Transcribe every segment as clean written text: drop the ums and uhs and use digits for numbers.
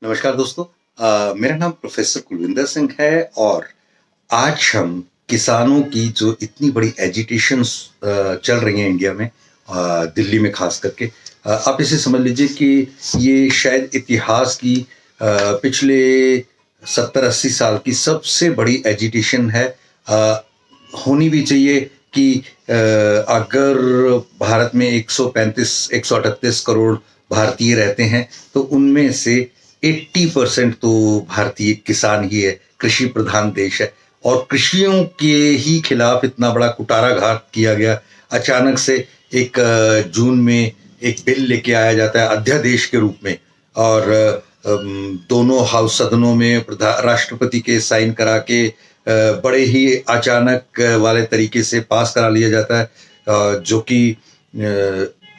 नमस्कार दोस्तों। मेरा नाम प्रोफेसर कुलविंदर सिंह है और आज हम किसानों की जो इतनी बड़ी एजिटेशन चल रही है इंडिया में, दिल्ली में खास करके, आप इसे समझ लीजिए कि ये शायद इतिहास की पिछले 70-80 साल की सबसे बड़ी एजिटेशन है। होनी भी चाहिए कि अगर भारत में 135-138 करोड़ भारतीय रहते हैं तो उनमें से 80% तो भारतीय किसान ही है। कृषि प्रधान देश है और कृषियों के ही खिलाफ इतना बड़ा कुटाराघात किया गया। अचानक से एक जून में एक बिल लेके आया जाता है अध्यादेश के रूप में और दोनों हाउस सदनों में राष्ट्रपति के साइन करा के बड़े ही अचानक वाले तरीके से पास करा लिया जाता है, जो कि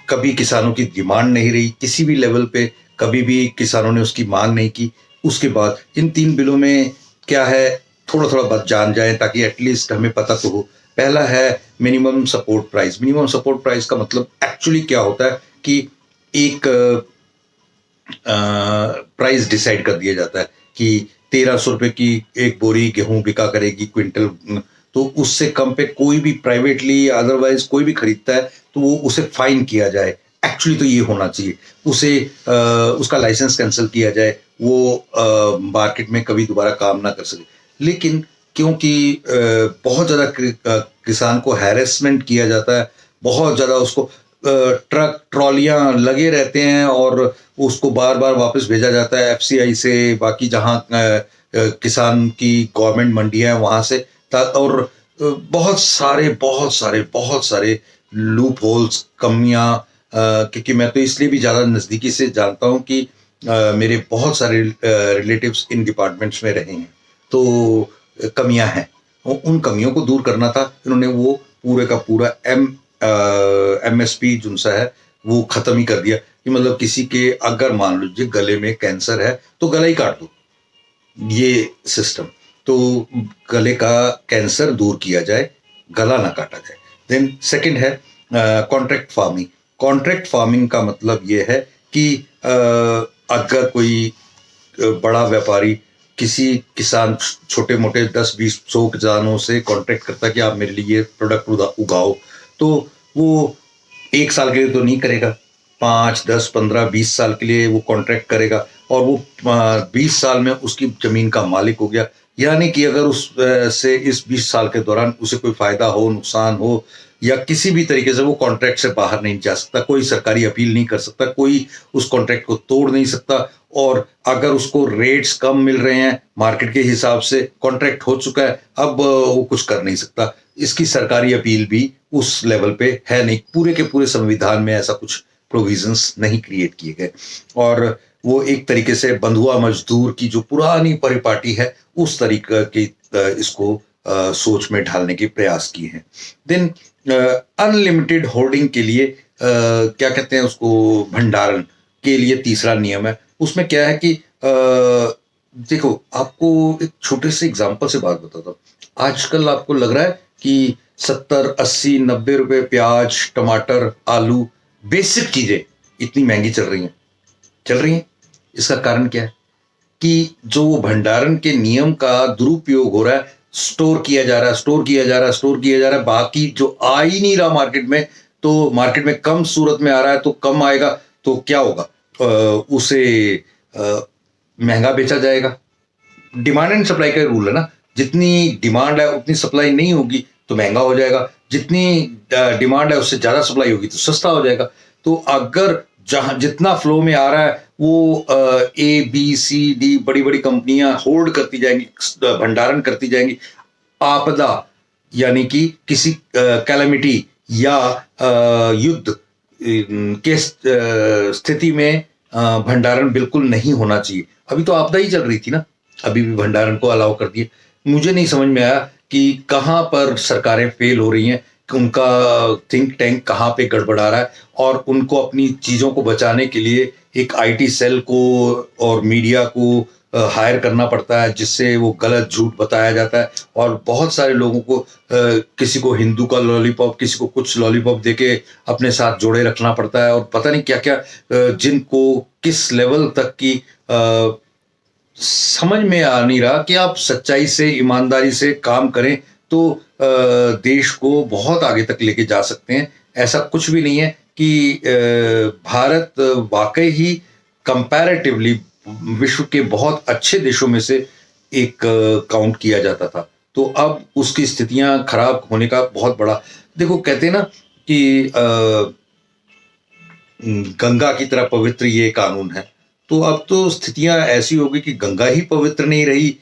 कभी किसानों की डिमांड नहीं रही किसी भी लेवल पे, कभी भी किसानों ने उसकी मांग नहीं की। उसके बाद इन 3 बिलों में क्या है, थोड़ा-थोड़ा बात जान जाएँ ताकि एटलीस्ट हमें पता तो हो। पहला है minimum support price. Minimum support price का मतलब एक्चुअली क्या होता है कि एक प्राइस डिसाइड कर दिया जाता है कि 1300 रुपए की एक बोरी गेहूं बिका करेगी क्विंटल। तो उससे कम पे कोई भी प्राइवेटली अदरवाइज कोई भी खरीदता है तो वो उसे फाइन किया जाए। एक्चुअली तो ये होना चाहिए, उसे उसका लाइसेंस कैंसिल किया जाए, वो मार्केट में कभी दोबारा काम ना कर सके। लेकिन क्योंकि बहुत ज़्यादा किसान को हैरेसमेंट किया जाता है, बहुत ज़्यादा उसको ट्रक ट्रॉलियां लगे रहते हैं और उसको बार बार वापस भेजा जाता है एफसीआई से, बाकी जहां किसान की गवर्नमेंट मंडियां हैं वहां से। और बहुत सारे लूप होल्स, कमियां, क्योंकि मैं तो इसलिए भी ज़्यादा नज़दीकी से जानता हूं कि मेरे बहुत सारे रिलेटिव्स इन डिपार्टमेंट्स में रहे हैं। तो कमियां हैं, उन कमियों को दूर करना था। इन्होंने वो पूरे का पूरा एमएसपी जो सा है वो खत्म ही कर दिया कि मतलब किसी के अगर मान लीजिए गले में कैंसर है तो गला ही काट दो, ये सिस्टम। तो गले का कैंसर दूर किया जाए, गला ना काटा जाए। देन सेकंड है कॉन्ट्रैक्ट फार्मिंग। कॉन्ट्रैक्ट फार्मिंग का मतलब ये है कि अगर कोई बड़ा व्यापारी किसी किसान छोटे मोटे 10-20-100 किसानों से कॉन्ट्रैक्ट करता है कि आप मेरे लिए ये प्रोडक्ट उगाओ, तो वो 1 साल के लिए तो नहीं करेगा, 5, 10, 15, 20 साल के लिए वो कॉन्ट्रैक्ट करेगा और वो 20 साल में उसकी जमीन का मालिक हो गया। यानी कि अगर उस से इस 20 साल के दौरान उसे कोई फायदा हो, नुकसान हो या किसी भी तरीके से वो कॉन्ट्रैक्ट से बाहर नहीं जा सकता, कोई सरकारी अपील नहीं कर सकता, कोई उस कॉन्ट्रैक्ट को तोड़ नहीं सकता। और अगर उसको रेट्स कम मिल रहे हैं मार्केट के हिसाब से, कॉन्ट्रैक्ट हो चुका है, अब वो कुछ कर नहीं सकता। इसकी सरकारी अपील भी उस लेवल पे है नहीं, पूरे के पूरे संविधान में ऐसा कुछ प्रोविजंस नहीं क्रिएट किए गए और वो एक तरीके से बंधुआ मजदूर की जो पुरानी परिपाटी है उस तरीके की इसको सोच में ढालने के प्रयास किए हैं। देन अनलिमिटेड होर्डिंग के लिए क्या कहते हैं उसको, भंडारण के लिए तीसरा नियम है। उसमें क्या है कि देखो, आपको एक छोटे से एग्जांपल से बात बताता हूँ। आजकल आपको लग रहा है कि 70, 80, 90 रुपए प्याज, टमाटर, आलू, बेसिक चीजें इतनी महंगी चल रही हैं। इसका कारण क्या है कि जो भंडारण के नियम का दुरुपयोग हो रहा है, स्टोर किया जा रहा है, बाकी जो आ ही नहीं रहा मार्केट में, तो मार्केट में कम सूरत में आ रहा है तो कम आएगा तो क्या होगा, उसे महंगा बेचा जाएगा। डिमांड एंड सप्लाई का रूल है ना, जितनी डिमांड है उतनी सप्लाई नहीं होगी तो महंगा हो जाएगा, जितनी डिमांड है उससे ज्यादा सप्लाई होगी तो सस्ता हो जाएगा। तो अगर जहां जितना फ्लो में आ रहा है वो A, B, C, D बड़ी बड़ी कंपनियां होल्ड करती जाएंगी, भंडारण करती जाएंगी। आपदा यानी कि किसी कैलेमिटी या युद्ध के स्थिति में भंडारण बिल्कुल नहीं होना चाहिए। अभी तो आपदा ही चल रही थी ना, अभी भी भंडारण को अलाउ कर दिए। मुझे नहीं समझ में आया कि कहाँ पर सरकारें फेल हो रही हैं, कि उनका थिंक टैंक कहाँ पे गड़बड़ा रहा है और उनको अपनी चीज़ों को बचाने के लिए एक आईटी सेल को और मीडिया को हायर करना पड़ता है, जिससे वो गलत झूठ बताया जाता है और बहुत सारे लोगों को किसी को हिंदू का लॉलीपॉप, किसी को कुछ लॉलीपॉप देके अपने साथ जोड़े रखना पड़ता है और पता नहीं क्या क्या, जिनको किस लेवल तक की समझ में आ नहीं रहा कि आप सच्चाई से, ईमानदारी से काम करें तो देश को बहुत आगे तक लेके जा सकते हैं। ऐसा कुछ भी नहीं है कि भारत वाकई ही कंपैरेटिवली विश्व के बहुत अच्छे देशों में से एक काउंट किया जाता था। तो अब उसकी स्थितियां खराब होने का बहुत बड़ा, देखो कहते हैं ना कि गंगा की तरह पवित्र ये कानून है। तो अब तो स्थितियां ऐसी हो गई कि गंगा ही पवित्र नहीं रही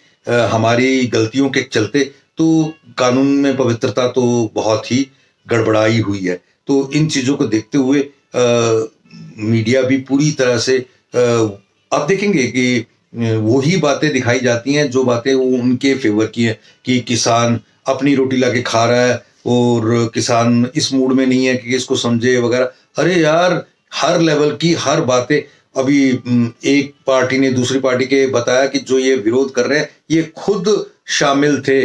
हमारी गलतियों के चलते, तो कानून में पवित्रता तो बहुत ही गड़बड़ाई हुई है। तो इन चीजों को देखते हुए मीडिया भी पूरी तरह से आप देखेंगे कि वही बातें दिखाई जाती हैं जो बातें वो उनके फेवर की हैं, कि किसान अपनी रोटी लाके खा रहा है और किसान इस मूड में नहीं है कि इसको समझे वगैरह। अरे यार, हर लेवल की हर बातें, अभी एक पार्टी ने दूसरी पार्टी के बताया कि जो ये विरोध कर रहे हैं ये खुद शामिल थे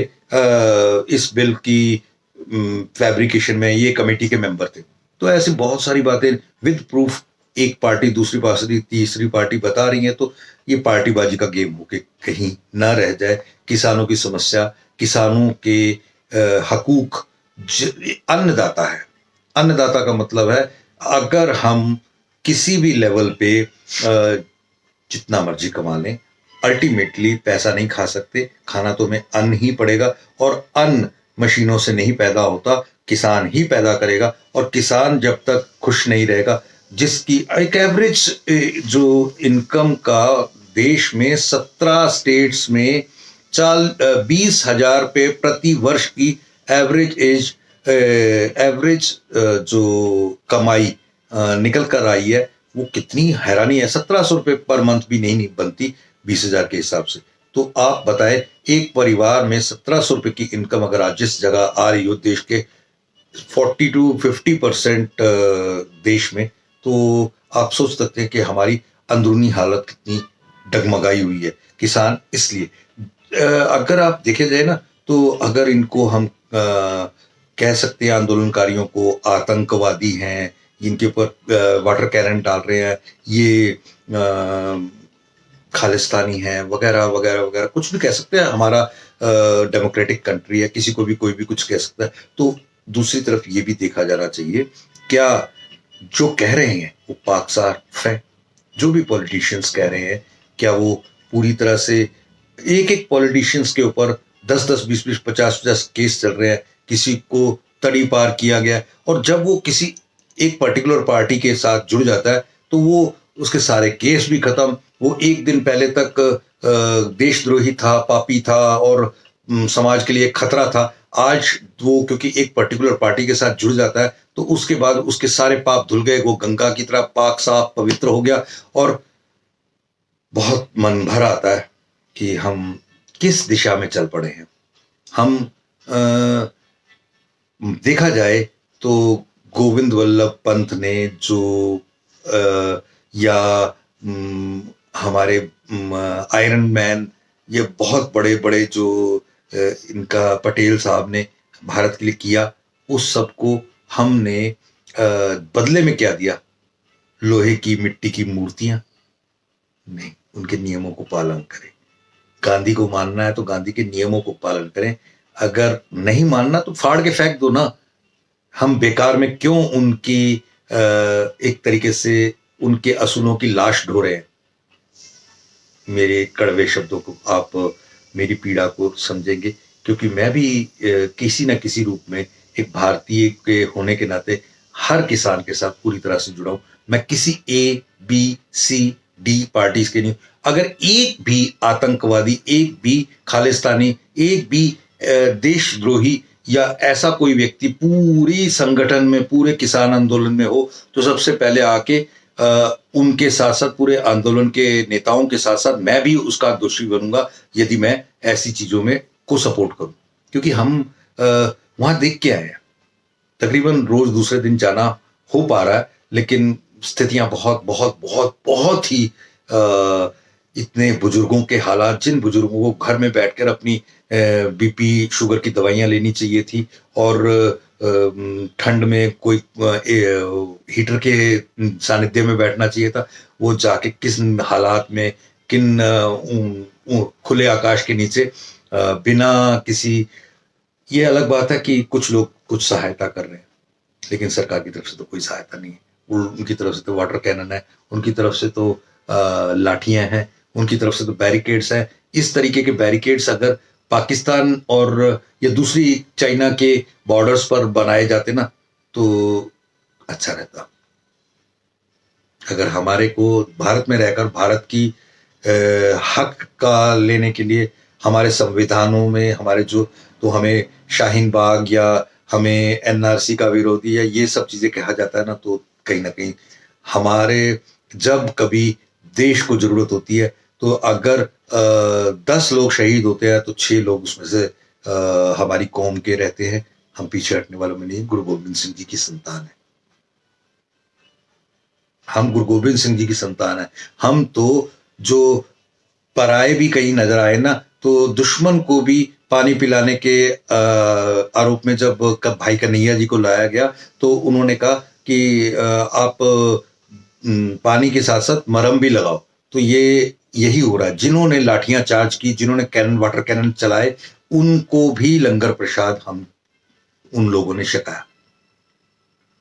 इस बिल की फैब्रिकेशन में, ये कमेटी के मेंबर थे। तो ऐसी बहुत सारी बातें विद प्रूफ एक पार्टी दूसरी पार्टी तीसरी पार्टी बता रही है। तो ये पार्टीबाजी का गेम होके कहीं ना रह जाए। किसानों की समस्या, किसानों के हकूक, अन्नदाता है। अन्नदाता का मतलब है अगर हम किसी भी लेवल पे जितना मर्जी कमा लें, अल्टीमेटली पैसा नहीं खा सकते, खाना तो हमें अन्न ही पड़ेगा। और अन्न मशीनों से नहीं पैदा होता, किसान ही पैदा करेगा। और किसान जब तक खुश नहीं रहेगा, जिसकी एक एवरेज जो इनकम का देश में 17 स्टेट्स में 20,000 पे प्रति वर्ष की एवरेज जो कमाई निकल कर आई है, वो कितनी हैरानी है। 1700 रुपये पर मंथ भी नहीं बनती 20,000 के हिसाब से। तो आप बताएं, एक परिवार में 1700 रुपये की इनकम अगर आज जिस जगह आ रही हो देश के 40 to 50% देश में, तो आप सोच सकते हैं कि हमारी अंदरूनी हालत कितनी डगमगाई हुई है। किसान इसलिए अगर आप देखे जाए ना, तो अगर इनको हम कह सकते हैं आंदोलनकारियों को आतंकवादी हैं, इनके ऊपर वाटर कैनन डाल रहे हैं, ये खालिस्तानी है वगैरह वगैरह वगैरह, कुछ भी कह सकते हैं। हमारा डेमोक्रेटिक कंट्री है, किसी को भी कोई भी कुछ कह सकता है। तो दूसरी तरफ ये भी देखा जाना चाहिए, क्या जो कह रहे हैं वो पाक साफ है? जो भी पॉलिटिशियंस कह रहे हैं, क्या वो पूरी तरह से, एक एक पॉलिटिशियंस के ऊपर 10-10, 20-20, 50-50 केस चल रहे हैं, किसी को तड़ी पार किया गया। और जब वो किसी एक पर्टिकुलर पार्टी के साथ जुड़ जाता है तो वो उसके सारे केस भी खत्म। वो एक दिन पहले तक देशद्रोही था, पापी था और समाज के लिए खतरा था। आज वो क्योंकि एक पर्टिकुलर पार्टी के साथ जुड़ जाता है तो उसके बाद उसके सारे पाप धुल गए, वो गंगा की तरह पाक साफ पवित्र हो गया। और बहुत मन भर आता है कि हम किस दिशा में चल पड़े हैं। हम देखा जाए तो गोविंद वल्लभ पंत ने जो या हमारे आयरन मैन, ये बहुत बड़े बड़े जो इनका पटेल साहब ने भारत के लिए किया, उस सब को हमने बदले में क्या दिया? लोहे की मिट्टी की मूर्तियां? नहीं, उनके नियमों को पालन करें। गांधी को मानना है तो गांधी के नियमों को पालन करें, अगर नहीं मानना तो फाड़ के फेंक दो ना। हम बेकार में क्यों उनकी एक तरीके से उनके असूलों की लाश ढो रहे हैं? मेरे कड़वे शब्दों को आप मेरी पीड़ा को समझेंगे, क्योंकि मैं भी किसी न किसी रूप में एक भारतीय के होने के नाते हर किसान के साथ पूरी तरह से जुड़ा हूं। मैं किसी A B C D parties के नहीं। अगर एक भी आतंकवादी, एक भी खालिस्तानी, एक भी देशद्रोही या ऐसा कोई व्यक्ति पूरी संगठन में, पूरे किसान आंदोलन में हो, तो सबसे पहले आके उनके साथ साथ पूरे आंदोलन के नेताओं के साथ साथ मैं भी उसका दोषी बनूंगा यदि मैं ऐसी चीजों में को सपोर्ट करूं। क्योंकि हम वहां देख के आए हैं, तकरीबन रोज दूसरे दिन जाना हो पा रहा है, लेकिन स्थितियां बहुत बहुत बहुत बहुत ही इतने बुजुर्गों के हालात, जिन बुजुर्गों को घर में बैठकर अपनी बीपी शुगर की दवाइयां लेनी चाहिए थी और ठंड में कोई हीटर के सानिध्य में बैठना चाहिए था, वो जाके किस हालात में खुले आकाश के नीचे बिना किसी, ये अलग बात है कि कुछ लोग कुछ सहायता कर रहे हैं, लेकिन सरकार की तरफ से तो कोई सहायता नहीं है। उनकी तरफ से तो वाटर कैनन है, उनकी तरफ से तो लाठियां हैं, उनकी तरफ से तो बैरिकेड्स हैं। इस तरीके के बैरिकेड्स अगर पाकिस्तान और या दूसरी चाइना के बॉर्डर्स पर बनाए जाते ना तो अच्छा रहता। अगर हमारे को भारत में रहकर भारत की हक का लेने के लिए हमारे संविधानों में हमारे जो, तो हमें शाहीन बाग या हमें एनआरसी का विरोधी या ये सब चीजें कहा जाता है ना, तो कहीं ना कहीं हमारे जब कभी देश को जरूरत होती है तो अगर 10 लोग शहीद होते हैं तो 6 लोग उसमें से हमारी कौम के रहते हैं। हम पीछे हटने वालों में नहीं, गुरु गोविंद सिंह जी की संतान है हम, गुरु गोविंद सिंह जी की संतान है हम। तो जो पराए भी कहीं नजर आए ना, तो दुश्मन को भी पानी पिलाने के आरोप में जब भाई कन्हैया जी को लाया गया तो उन्होंने कहा कि आप पानी के साथ साथ मरहम भी लगाओ। तो ये यही हो रहा है, जिन्होंने लाठियां चार्ज की, जिन्होंने कैनन वाटर कैनन चलाए, उनको भी लंगर प्रसाद हम उन लोगों ने छकाया।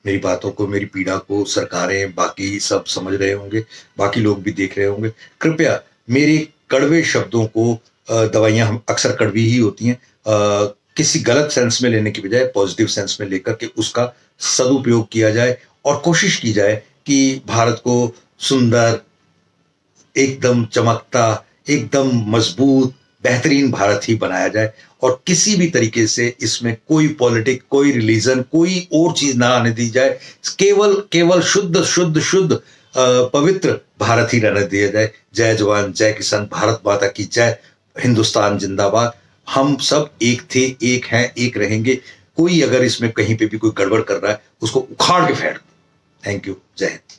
मेरी बातों को, मेरी पीड़ा को सरकारें बाकी सब समझ रहे होंगे, बाकी लोग भी देख रहे होंगे। कृपया मेरे कड़वे शब्दों को, दवाइयां हम अक्सर कड़वी ही होती हैं, किसी गलत सेंस में लेने की बजाय पॉजिटिव सेंस में लेकर के उसका सदुपयोग किया जाए और कोशिश की जाए कि भारत को सुंदर, एकदम चमकता, एकदम मजबूत, बेहतरीन भारत ही बनाया जाए और किसी भी तरीके से इसमें कोई पॉलिटिक, कोई रिलीजन, कोई और चीज ना आने दी जाए। केवल केवल शुद्ध शुद्ध शुद्ध पवित्र भारत ही रहने दिया जाए। जय जवान, जय किसान, भारत माता की जय, हिंदुस्तान जिंदाबाद। हम सब एक थे, एक हैं, एक रहेंगे। कोई अगर इसमें कहीं पे भी कोई गड़बड़ कर रहा है उसको उखाड़ के फेंक। Thank you. जय हिंद।